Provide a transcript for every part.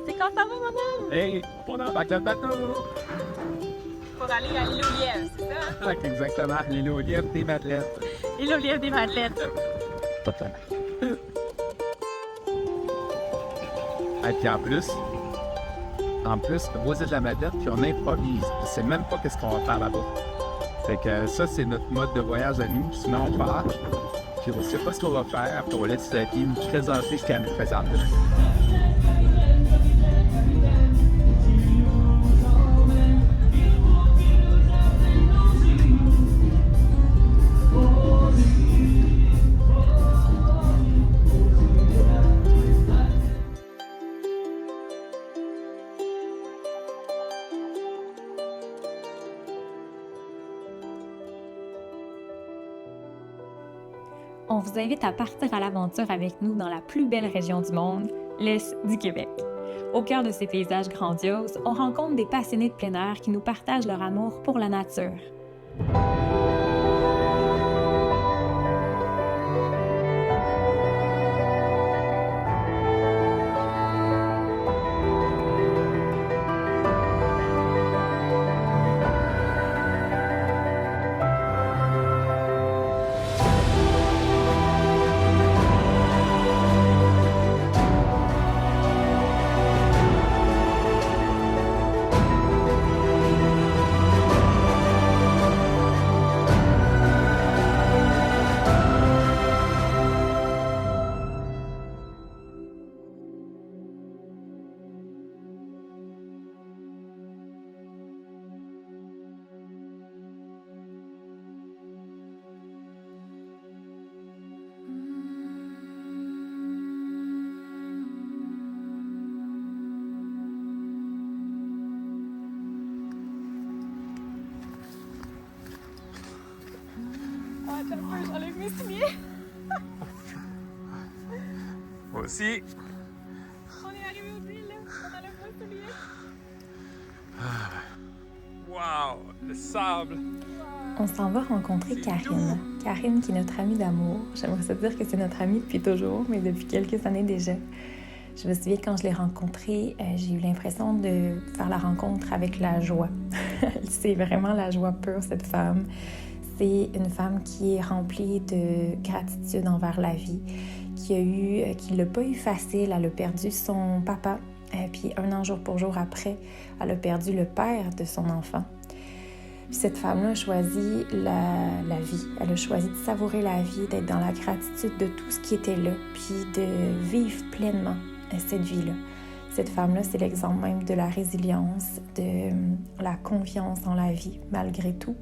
C'est quand ça va, madame? Hey, on embarque le bateau! Pour aller à l'île aux Lièvres, c'est ça? Ah, exactement, l'île aux lièvres des Madeleines. L'île aux Lièvres des Madeleines. Totalement. Et puis en plus, moi c'est de la Madeleine, puis on improvise. On sait même pas qu'est-ce qu'on va faire là-bas. Fait que ça, c'est notre mode de voyage à nous. Sinon, on part, puis on sait pas ce qu'on va faire, puis on laisse la vie nous présenter ce qu'elle nous présente. On vous invite à partir à l'aventure avec nous dans la plus belle région du monde, l'Est du Québec. Au cœur de ces paysages grandioses, on rencontre des passionnés de plein air qui nous partagent leur amour pour la nature. J'enlève mes souliers. Moi aussi. On est arrivé aux îles, là. On enlève nos souliers. Wow, le sable. On s'en va rencontrer Karine. Karine qui est notre amie d'amour. J'aimerais se dire que c'est notre amie depuis toujours, mais depuis quelques années déjà. Je me souviens quand je l'ai rencontrée, j'ai eu l'impression de faire la rencontre avec la joie. C'est vraiment la joie pure, cette femme. C'est une femme qui est remplie de gratitude envers la vie, qui l'a pas eu facile. Elle a perdu son papa, puis un an jour pour jour après, elle a perdu le père de son enfant. Puis cette femme-là a choisi la vie. Elle a choisi de savourer la vie, d'être dans la gratitude de tout ce qui était là, puis de vivre pleinement cette vie-là. Cette femme-là, c'est l'exemple même de la résilience, de la confiance en la vie, malgré tout.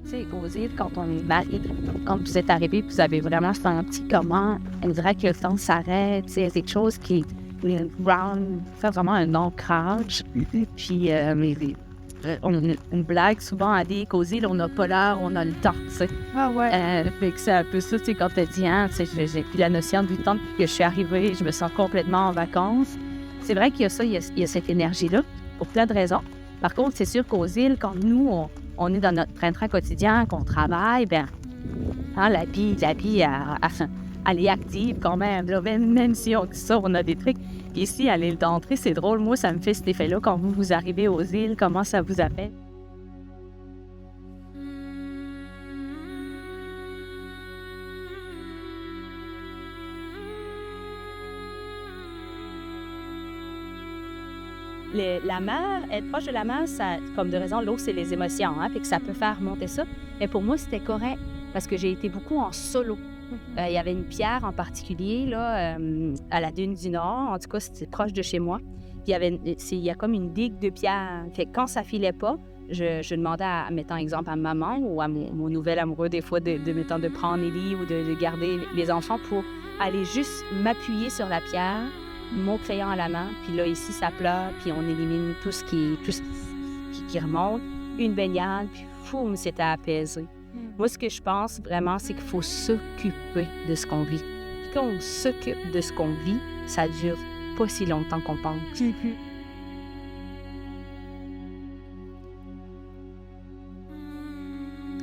Tu sais, aux îles, quand on est mariés, quand vous êtes arrivés, vous avez vraiment senti comment on dirait que le temps s'arrête. Tu sais, il y a quelque chose qui est ground, fait vraiment un ancrage. Puis, on blague souvent à dire qu'aux îles, on n'a pas l'heure, on a le temps, tu sais. Ah ouais. Fait que c'est un peu ça, tu sais, quand tu dis, hein, tu sais, j'ai plus la notion du temps depuis que je suis arrivée, je me sens complètement en vacances. C'est vrai qu'il y a ça, il y a cette énergie-là, pour plein de raisons. Par contre, c'est sûr qu'aux îles, quand nous, on est dans notre train-train quotidien, qu'on travaille, bien, hein, la vie, elle est active quand même. Là, même si on sort, on a des trucs. Puis ici, à l'île d'entrée, c'est drôle. Moi, ça me fait cet effet-là quand vous arrivez aux îles. Comment ça vous appelle? La mer, être proche de la mer, ça, comme de raison, l'eau, c'est les émotions, hein, puis que ça peut faire monter ça. Mais pour moi, c'était correct parce que j'ai été beaucoup en solo. Il y avait une pierre en particulier, là, à la dune du Nord. En tout cas, c'était proche de chez moi. Puis il y a comme une digue de pierre. Fait que quand ça filait pas, je demandais, mettons exemple, à ma maman ou à mon nouvel amoureux, des fois, de prendre Ellie ou de garder les enfants pour aller juste m'appuyer sur la pierre, mon crayon à la main, puis là, ici, ça pleure, puis on élimine tout ce qui remonte. Une baignade, puis foum, c'était apaisé. Moi, ce que je pense vraiment, c'est qu'il faut s'occuper de ce qu'on vit. Puis quand on s'occupe de ce qu'on vit, ça dure pas si longtemps qu'on pense.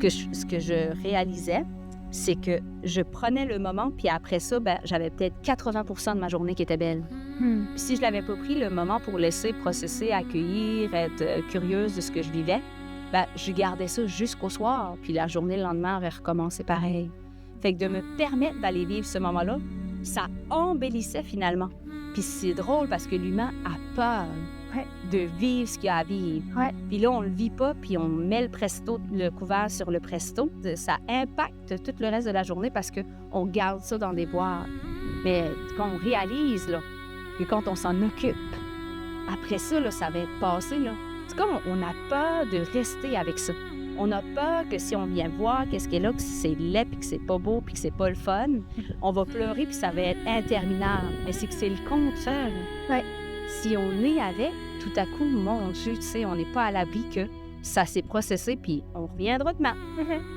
Ce que je réalisais, c'est que je prenais le moment, puis après ça, ben, j'avais peut-être 80% de ma journée qui était belle. Puis si je l'avais pas pris le moment pour laisser processer, accueillir, être curieuse de ce que je vivais, ben, je gardais ça jusqu'au soir, puis la journée le lendemain aurait recommencé pareil. Fait que de me permettre d'aller vivre ce moment-là, ça embellissait finalement. Puis c'est drôle parce que l'humain a peur de vivre ce qu'il y a à vivre. Puis là, on le vit pas, puis on met le couvert sur le presto. Ça impacte tout le reste de la journée parce qu'on garde ça dans des boîtes. Mais quand on réalise, là, que quand on s'en occupe, après ça, là, ça va être passé, là. C'est comme on a peur de rester avec ça. On a peur que si on vient voir qu'est-ce qu'il y a là, que c'est laid, puis que c'est pas beau, puis que c'est pas le fun, on va pleurer, puis ça va être interminable. Mais c'est que c'est le contraire. Si on est avec, tout à coup, mon Dieu, tu sais, on n'est pas à l'abri que ça s'est processé, puis on reviendra demain.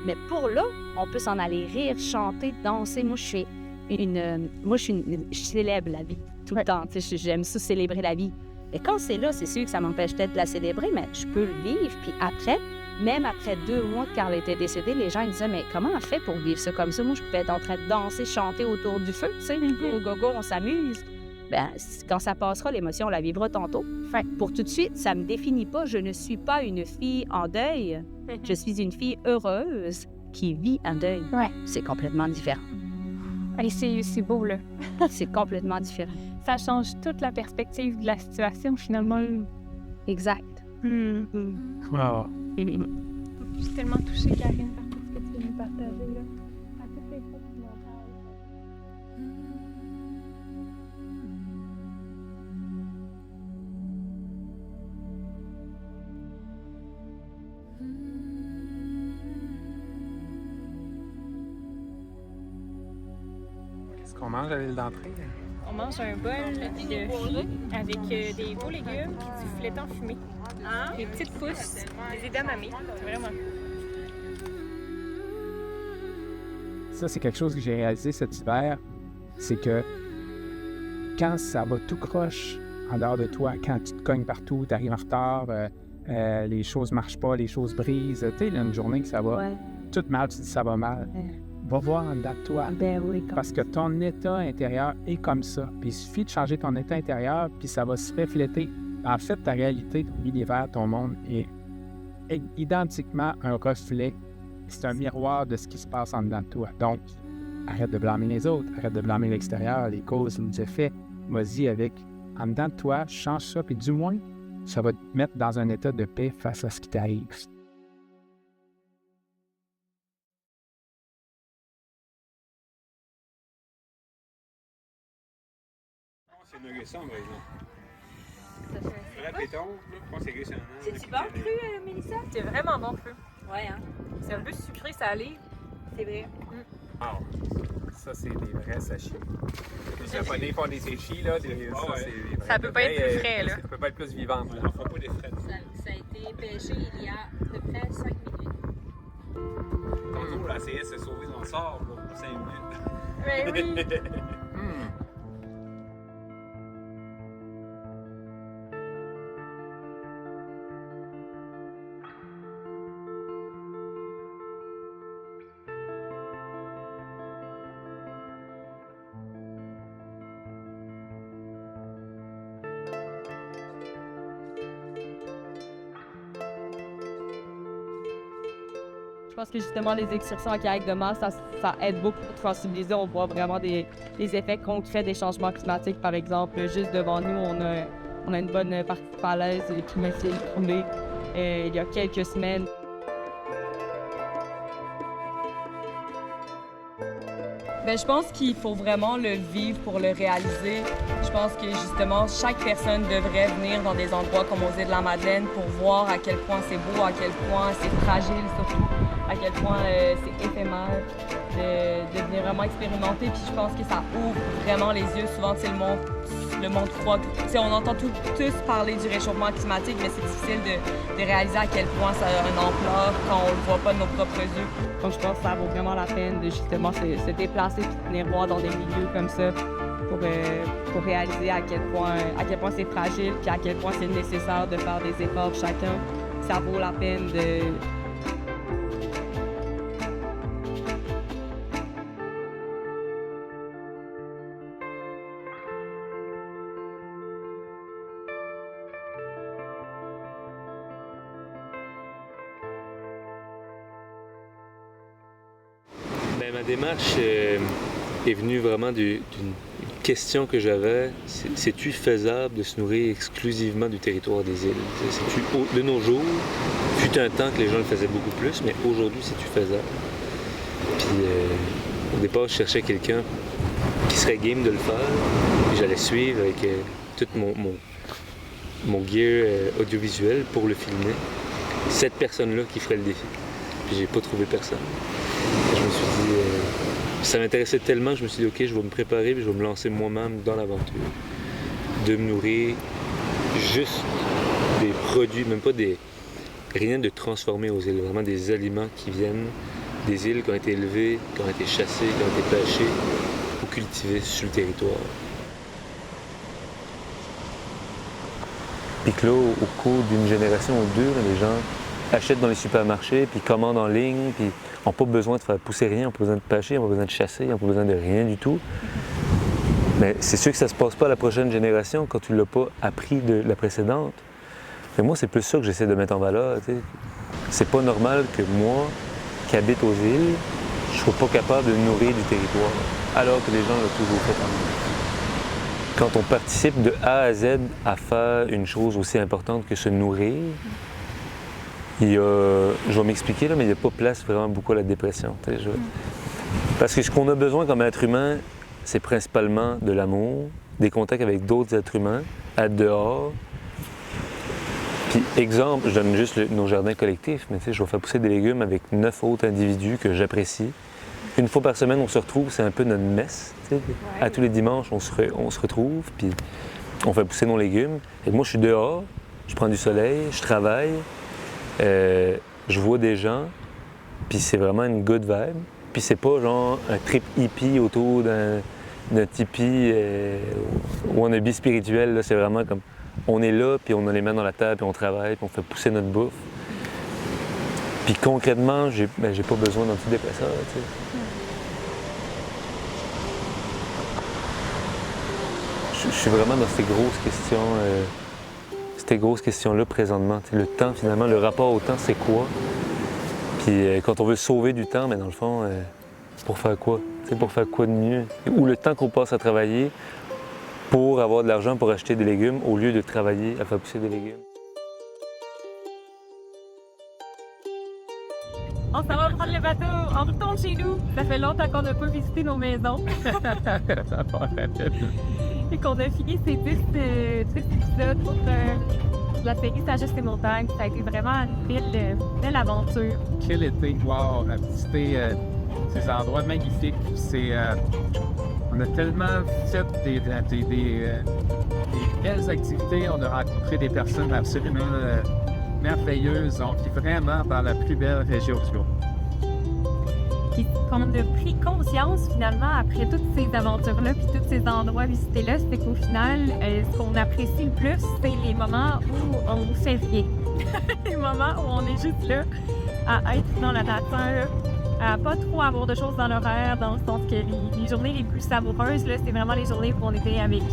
Mais pour là, on peut s'en aller rire, chanter, danser. Moi, je célèbre la vie tout le temps. Tu sais, j'aime ça, célébrer la vie. Et quand c'est là, c'est sûr que ça m'empêche peut-être de la célébrer, mais je peux le vivre. Puis après, même après 2 mois que Carl était décédée, les gens ils disaient « Mais comment on fait pour vivre ça comme ça? Moi, je pouvais être en train de danser, chanter autour du feu, tu sais, au gogo, on s'amuse. » Ben, quand ça passera, l'émotion, on la vivra tantôt. Fait que pour tout de suite, ça me définit pas. Je ne suis pas une fille en deuil. Je suis une fille heureuse qui vit un deuil. C'est complètement différent. Et c'est beau, là. C'est complètement différent. Ça change toute la perspective de la situation, finalement. Exact. Wow. Je suis tellement touchée, Karine, par tout ce que tu viens de partager, là. À toutes les fois que tu m'en parles. Qu'est-ce qu'on mange à l'île d'entrée? On mange un bol de riz avec des beaux légumes et du flétan fumé. Des petites pousses, des edamame. C'est vraiment Ça, c'est quelque chose que j'ai réalisé cet hiver, c'est que quand ça va tout croche en dehors de toi, quand tu te cognes partout, tu arrives en retard, les choses marchent pas, les choses brisent, tu sais, il y a une journée que ça va tout mal, tu te dis ça va mal. Va voir en dedans de toi. Ben oui, Parce que ton état intérieur est comme ça. Puis il suffit de changer ton état intérieur, puis ça va se refléter. En fait, ta réalité, ton univers, ton monde est identiquement un reflet. C'est un miroir de ce qui se passe en dedans de toi. Donc, arrête de blâmer les autres, arrête de blâmer l'extérieur, les causes, les effets. Vas-y avec en dedans de toi, change ça, puis du moins, ça va te mettre dans un état de paix face à ce qui t'arrive. C'est une récent, par exemple. Vrai péton, je pense que c'est récent. C'est-tu bon cru, Mélissa? C'est vraiment bon cru. Ouais, hein? C'est un peu sucré, salé. C'est vrai. Ça, c'est des vrais sachets. Les Japonais font des sashis, là. Ça peut pas être plus frais, là. Ça peut pas être plus vivant. On n'en fera pas des frais. Ça a été pêché il y a à peu près 5 minutes. Tantôt, on essayait de se sauver dans le sort pour 5 minutes. Ben oui. Je pense que justement, les excursions en kayak de masse, ça aide beaucoup pour sensibiliser. On voit vraiment des effets concrets des changements climatiques. Par exemple, juste devant nous, on a une bonne partie de falaise, les plumes s'est écroulé il y a quelques semaines. Bien, je pense qu'il faut vraiment le vivre pour le réaliser. Je pense que justement, chaque personne devrait venir dans des endroits comme aux Îles-de-la-Madeleine pour voir à quel point c'est beau, à quel point c'est fragile surtout, à quel point c'est éphémère, de venir vraiment expérimenter. Puis je pense que ça ouvre vraiment les yeux. Souvent, c'est le monde croit. On entend tous parler du réchauffement climatique, mais c'est difficile de réaliser à quel point ça a une ampleur quand on le voit pas de nos propres yeux. Donc, je pense que ça vaut vraiment la peine de justement se déplacer et venir voir dans des milieux comme ça pour réaliser à quel point c'est fragile puis à quel point c'est nécessaire de faire des efforts chacun. Ça vaut la peine Ma démarche est venue vraiment d'une question que j'avais. C'est-tu faisable de se nourrir exclusivement du territoire des îles? De nos jours, fut un temps que les gens le faisaient beaucoup plus, mais aujourd'hui, c'est-tu faisable? Puis au départ, je cherchais quelqu'un qui serait game de le faire. Puis j'allais suivre avec tout mon gear audiovisuel pour le filmer. Cette personne-là qui ferait le défi. Puis j'ai pas trouvé personne. Et je me suis dit, ça m'intéressait tellement que je me suis dit, OK, je vais me préparer puis je vais me lancer moi-même dans l'aventure. De me nourrir juste des produits, même pas rien de transformé aux îles, vraiment des aliments qui viennent des îles qui ont été élevées, qui ont été chassées, qui ont été pêchées ou cultivées sur le territoire. Puis que là, au cours d'une génération ou deux, là, les gens achètent dans les supermarchés, puis commandent en ligne, puis n'ont pas besoin de faire pousser rien, n'ont pas besoin de pêcher, n'ont pas besoin de chasser, n'ont pas besoin de rien du tout. Mais c'est sûr que ça ne se passe pas à la prochaine génération quand tu ne l'as pas appris de la précédente. Et moi, c'est plus ça que j'essaie de mettre en valeur. Tu sais. C'est pas normal que moi, qui habite aux îles, je ne sois pas capable de nourrir du territoire, alors que les gens l'ont toujours fait en même. Quand on participe de A à Z à faire une chose aussi importante que se nourrir, je vais m'expliquer, là, mais il n'y a pas place vraiment beaucoup à la dépression. Parce que ce qu'on a besoin comme être humain, c'est principalement de l'amour, des contacts avec d'autres êtres humains, être dehors. Puis, exemple, je donne juste nos jardins collectifs, mais je vais faire pousser des légumes avec 9 autres individus que j'apprécie. Une fois par semaine, on se retrouve, c'est un peu notre messe. Ouais. À tous les dimanches, on se retrouve, puis on fait pousser nos légumes. Et moi, je suis dehors, je prends du soleil, je travaille, je vois des gens, puis c'est vraiment une good vibe. Puis c'est pas genre un trip hippie autour d'un tipi wannabe spirituel, là. C'est vraiment comme on est là, puis on a les mains dans la table, puis on travaille, puis on fait pousser notre bouffe. Puis concrètement, j'ai pas besoin d'antidépresseurs, tu sais. Je suis vraiment dans ces grosses questions-là présentement. Le temps, finalement, le rapport au temps, c'est quoi? Puis quand on veut sauver du temps, mais dans le fond, pour faire quoi? Pour faire quoi de mieux? Ou le temps qu'on passe à travailler pour avoir de l'argent pour acheter des légumes au lieu de travailler à faire pousser des légumes. On s'en va prendre le bateau, on retourne chez nous. Ça fait longtemps qu'on n'a pas visité nos maisons. Et qu'on a fini ces 10 épisodes pour la série Sagesse et Montagne. Ça a été vraiment une belle aventure. Quel été, wow, à visiter ces endroits magnifiques. On a tellement fait des belles activités. On a rencontré des personnes absolument merveilleuses. On vit vraiment dans la plus belle région du monde. Puis qu'on a pris conscience finalement après toutes ces aventures-là puis tous ces endroits visités-là, c'est qu'au final, ce qu'on apprécie le plus, c'est les moments où on fait rien. Les moments où on est juste là à être dans la nature, à pas trop avoir de choses dans l'horaire, dans le sens que les journées les plus savoureuses, là, c'est vraiment les journées où on était avec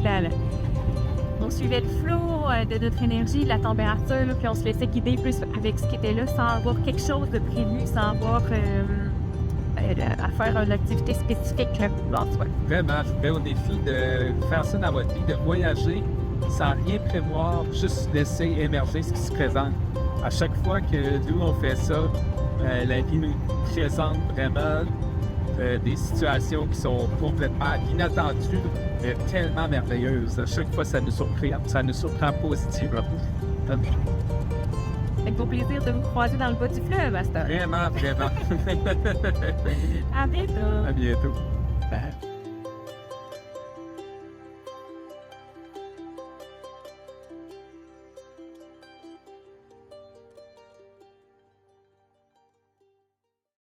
on suivait le flot de notre énergie, de la température, là, puis on se laissait guider plus avec ce qui était là, sans avoir quelque chose de prévu, sans avoir à faire une activité spécifique là, en soi. Vraiment, je vous mets au défi de faire ça dans votre vie, de voyager sans rien prévoir, juste laisser émerger ce qui se présente. À chaque fois que nous, on fait ça, la vie nous présente vraiment des situations qui sont complètement inattendues, mais tellement merveilleuses. À chaque fois, ça nous surprend positivement. Avec au plaisir de vous croiser dans le bas du fleuve, à cette heure. Vraiment, vraiment. À bientôt. À bientôt.